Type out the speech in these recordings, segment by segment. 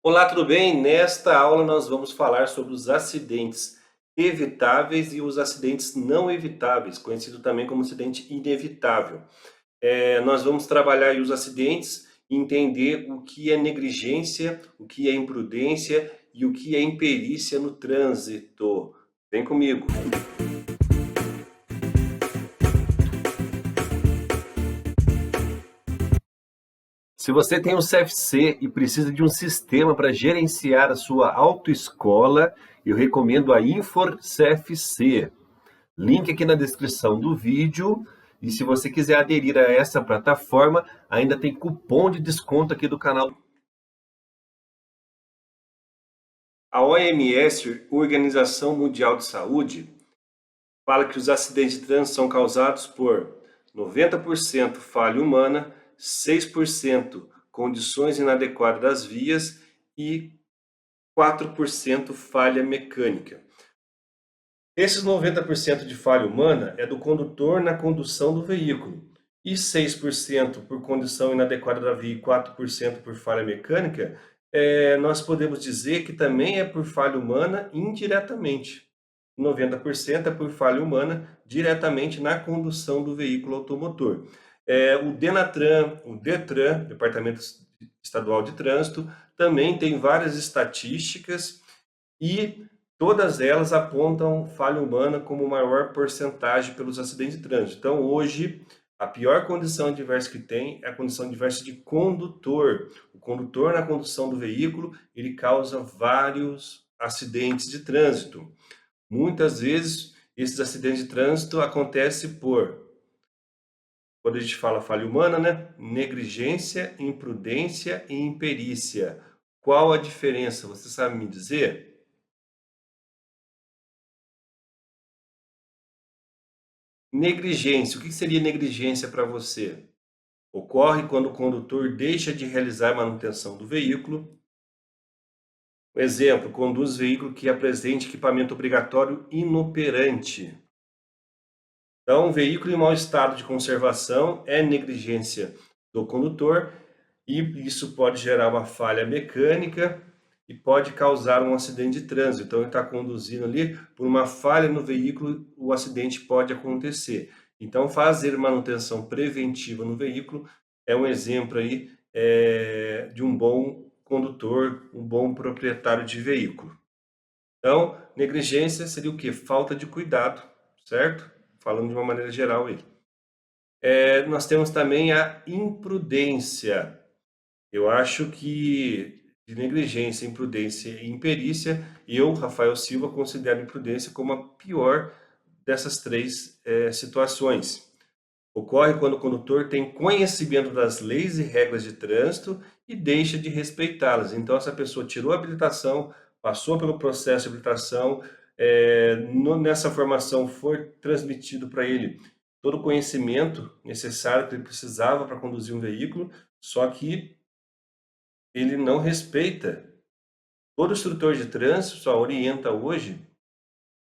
Olá, tudo bem? Nesta aula nós vamos falar sobre os acidentes evitáveis e os acidentes não evitáveis, conhecido também como acidente inevitável. Nós vamos trabalhar aí os acidentes e entender o que é negligência, o que é imprudência e o que é imperícia no trânsito. Vem comigo! Se você tem um CFC e precisa de um sistema para gerenciar a sua autoescola, eu recomendo a Infor CFC. Link aqui na descrição do vídeo. E se você quiser aderir a essa plataforma, ainda tem cupom de desconto aqui do canal. A OMS, Organização Mundial de Saúde, fala que os acidentes de trânsito são causados por 90% falha humana, 6% condições inadequadas das vias e 4% falha mecânica. Esses 90% de falha humana é do condutor na condução do veículo e 6% por condição inadequada da via e 4% por falha mecânica, nós podemos dizer que também é por falha humana indiretamente. 90% é por falha humana diretamente na condução do veículo automotor. O Denatran, o Detran, Departamento Estadual de Trânsito, também tem várias estatísticas e todas elas apontam falha humana como maior porcentagem pelos acidentes de trânsito. Então, hoje, a pior condição adversa que tem é a condição adversa de condutor. O condutor na condução do veículo, ele causa vários acidentes de trânsito. Muitas vezes, esses acidentes de trânsito acontecem quando a gente fala falha humana, né? Negligência, imprudência e imperícia. Qual a diferença? Você sabe me dizer? Negligência. O que seria negligência para você? Ocorre quando o condutor deixa de realizar a manutenção do veículo. Exemplo, conduz veículo que apresente equipamento obrigatório inoperante. Então, um veículo em mau estado de conservação é negligência do condutor e isso pode gerar uma falha mecânica e pode causar um acidente de trânsito. Então, ele está conduzindo ali, por uma falha no veículo, o acidente pode acontecer. Então, fazer manutenção preventiva no veículo é um exemplo aí de um bom condutor, um bom proprietário de veículo. Então, negligência seria o quê? Falta de cuidado, certo? Falando de uma maneira geral aí. Nós temos também a imprudência. Eu acho que de negligência, imprudência e imperícia, eu, Rafael Silva, considero imprudência como a pior dessas três situações. Ocorre quando o condutor tem conhecimento das leis e regras de trânsito e deixa de respeitá-las. Então, essa pessoa tirou a habilitação, passou pelo processo de habilitação, nessa formação foi transmitido para ele todo o conhecimento necessário que ele precisava para conduzir um veículo, só que ele não respeita. Todo instrutor de trânsito só orienta hoje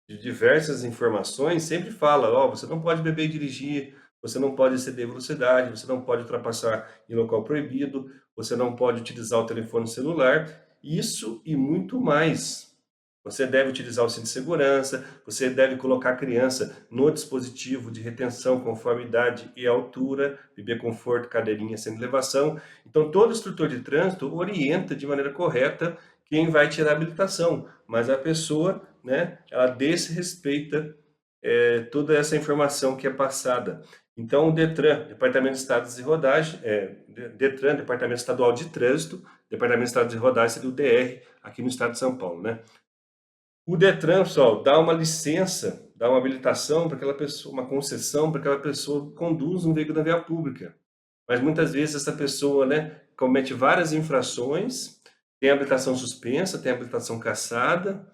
de diversas informações, sempre fala, você não pode beber e dirigir, você não pode exceder velocidade, você não pode ultrapassar em local proibido, você não pode utilizar o telefone celular, isso e muito mais. Você deve utilizar o cinto de segurança, você deve colocar a criança no dispositivo de retenção conforme idade e altura, bebê conforto, cadeirinha sem elevação. Então, todo instrutor de trânsito orienta de maneira correta quem vai tirar a habilitação, mas a pessoa, né, ela desrespeita toda essa informação que é passada. Então, o Detran, Departamento de Estradas de Rodagem, Detran, Departamento Estadual de Trânsito, Departamento de Estradas de Rodagem seria o DR, aqui no estado de São Paulo, né? O Detran, pessoal, dá uma licença, dá uma habilitação para aquela pessoa, uma concessão para aquela pessoa conduz um veículo na via pública. Mas muitas vezes essa pessoa, né, comete várias infrações, tem habilitação suspensa, tem habilitação cassada,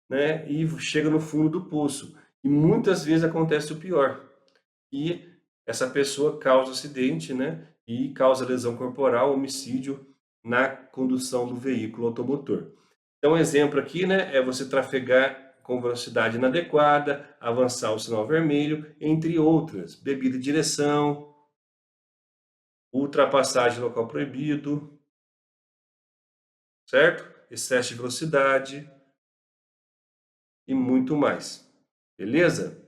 né, e chega no fundo do poço. E muitas vezes acontece o pior. E essa pessoa causa acidente, né, e causa lesão corporal, homicídio na condução do veículo automotor. Então, um exemplo aqui, né, é você trafegar com velocidade inadequada, avançar o sinal vermelho, entre outras. Bebida de direção, ultrapassagem no local proibido, certo? Excesso de velocidade e muito mais. Beleza?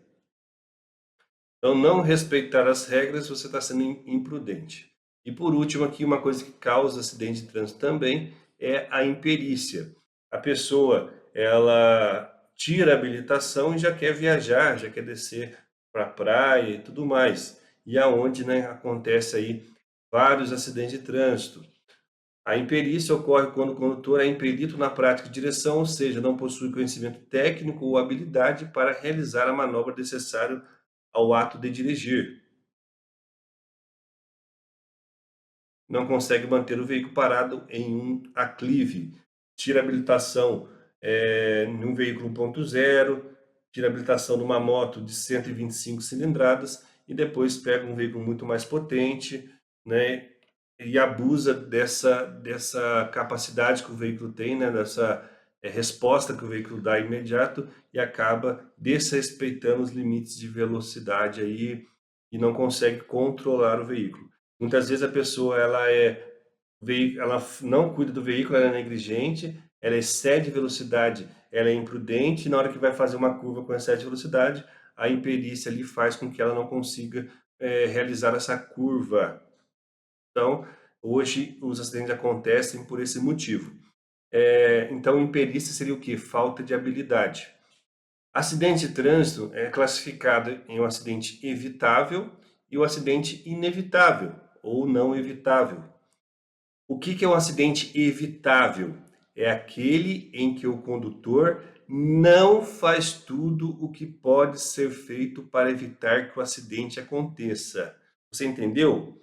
Então, não respeitar as regras, você está sendo imprudente. E por último aqui, uma coisa que causa acidente de trânsito também é a imperícia. A pessoa, ela tira a habilitação e já quer viajar, já quer descer para a praia e tudo mais. E aonde, né, acontece aí vários acidentes de trânsito. A imperícia ocorre quando o condutor é impedido na prática de direção, ou seja, não possui conhecimento técnico ou habilidade para realizar a manobra necessária ao ato de dirigir. Não consegue manter o veículo parado em um aclive. Tira a habilitação em um veículo 1.0, tira a habilitação numa moto de 125 cilindradas e depois pega um veículo muito mais potente, né? E abusa dessa capacidade que o veículo tem, né? Dessa resposta que o veículo dá imediato e acaba desrespeitando os limites de velocidade aí e não consegue controlar o veículo. Muitas vezes a pessoa ela não cuida do veículo, ela é negligente, ela excede velocidade, ela é imprudente, e na hora que vai fazer uma curva com excesso de velocidade, a imperícia ali faz com que ela não consiga realizar essa curva. Então, hoje os acidentes acontecem por esse motivo. Então, imperícia seria o quê? Falta de habilidade. Acidente de trânsito é classificado em um acidente evitável e um acidente inevitável ou não evitável. O que é um acidente evitável? É aquele em que o condutor não faz tudo o que pode ser feito para evitar que o acidente aconteça. Você entendeu?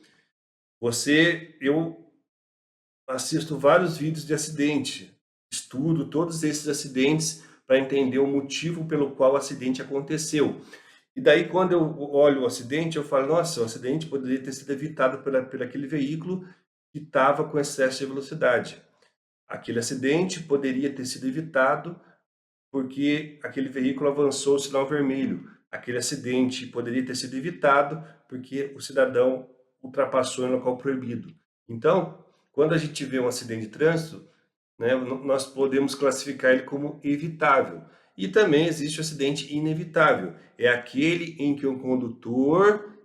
Eu assisto vários vídeos de acidente, estudo todos esses acidentes para entender o motivo pelo qual o acidente aconteceu. E daí, quando eu olho o acidente, eu falo, nossa, o acidente poderia ter sido evitado por aquele veículo que estava com excesso de velocidade. Aquele acidente poderia ter sido evitado porque aquele veículo avançou o sinal vermelho. Aquele acidente poderia ter sido evitado porque o cidadão ultrapassou em local proibido. Então, quando a gente vê um acidente de trânsito, né, nós podemos classificar ele como evitável. E também existe o acidente inevitável. É aquele em que o condutor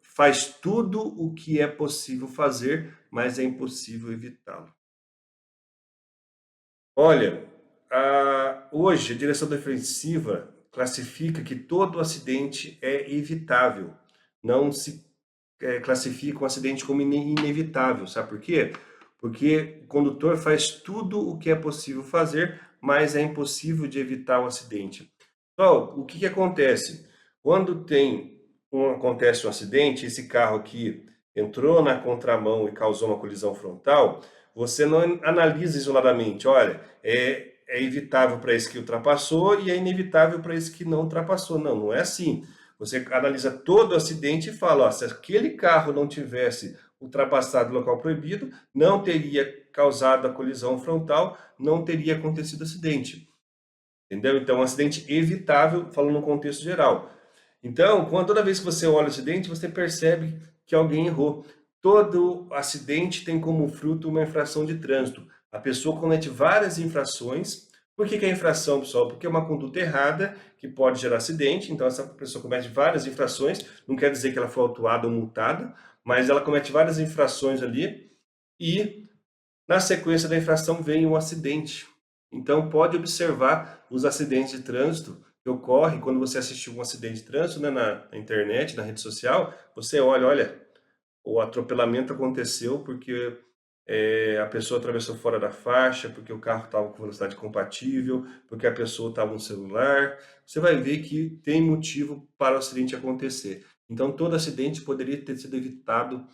faz tudo o que é possível fazer, mas é impossível evitá-lo. Olha, hoje a direção defensiva classifica que todo acidente é evitável. Não se classifica um acidente como inevitável. Sabe por quê? Porque o condutor faz tudo o que é possível fazer, mas é impossível de evitar o acidente. Então, o que acontece? Quando acontece um acidente, esse carro aqui entrou na contramão e causou uma colisão frontal, você não analisa isoladamente, olha, é evitável para esse que ultrapassou e é inevitável para esse que não ultrapassou. Não, não é assim. Você analisa todo o acidente e fala, ó, se aquele carro não tivesse ultrapassado o local proibido, não teria causado a colisão frontal, não teria acontecido acidente. Entendeu? Então, um acidente evitável, falando no contexto geral. Então, toda vez que você olha o acidente, você percebe que alguém errou. Todo acidente tem como fruto uma infração de trânsito. A pessoa comete várias infrações. Por que é infração, pessoal? Porque é uma conduta errada que pode gerar acidente. Então, essa pessoa comete várias infrações. Não quer dizer que ela foi autuada ou multada, mas ela comete várias infrações ali. E, na sequência da infração, vem um acidente. Então, pode observar os acidentes de trânsito que ocorrem quando você assistiu um acidente de trânsito, né, na internet, na rede social. Você olha, o atropelamento aconteceu porque a pessoa atravessou fora da faixa, porque o carro estava com velocidade compatível, porque a pessoa estava no celular. Você vai ver que tem motivo para o acidente acontecer. Então, todo acidente poderia ter sido evitado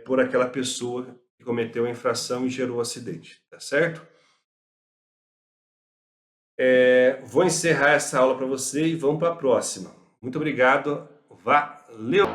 por aquela pessoa que cometeu a infração e gerou o acidente, tá certo? Vou encerrar essa aula para você e vamos para a próxima. Muito obrigado, valeu!